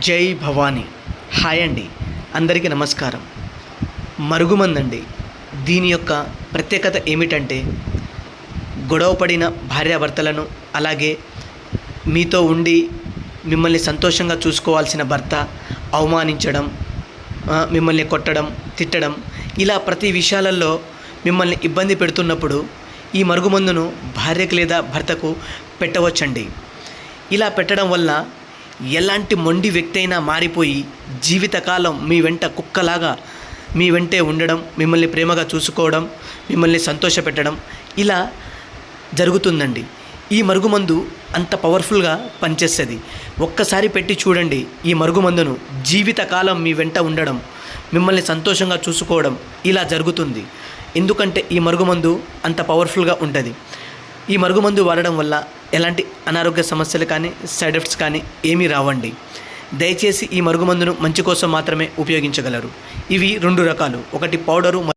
జై భవానీ. హాయ్ అండి, అందరికీ నమస్కారం. మరుగుమందండి. దీని యొక్క ప్రత్యేకత ఏమిటంటే, గొడవపడిన భార్యాభర్తలను, అలాగే మీతో ఉండి మిమ్మల్ని సంతోషంగా చూసుకోవాల్సిన భర్త అవమానించడం, మిమ్మల్ని కొట్టడం, తిట్టడం, ఇలా ప్రతి విషయాలలో మిమ్మల్ని ఇబ్బంది పెడుతున్నప్పుడు ఈ మరుగుమందును భార్యకు లేదా భర్తకు పెట్టవచ్చండి. ఇలా పెట్టడం వల్ల ఎలాంటి మొండి వ్యక్తి అయినా మారిపోయి జీవితకాలం మీ వెంట కుక్కలాగా మీ వెంటే ఉండడం, మిమ్మల్ని ప్రేమగా చూసుకోవడం, మిమ్మల్ని సంతోషపెట్టడం ఇలా జరుగుతుందండి. ఈ మరుగుమందు అంత పవర్ఫుల్గా పనిచేస్తుంది. ఒక్కసారి పెట్టి చూడండి. ఈ మరుగుమందును జీవితకాలం మీ వెంట ఉండడం, మిమ్మల్ని సంతోషంగా చూసుకోవడం ఇలా జరుగుతుంది. ఎందుకంటే ఈ మరుగుమందు అంత పవర్ఫుల్గా ఉంటుంది. ఈ మరుగుమందు వాడడం వల్ల ఎలాంటి అనారోగ్య సమస్యలు కానీ, సైడ్ ఎఫెక్ట్స్ కానీ ఏమీ రావండి. దయచేసి ఈ మరుగుమందును మంచి కోసం మాత్రమే ఉపయోగించగలరు. ఇవి 2 రకాలు, ఒకటి పౌడరు.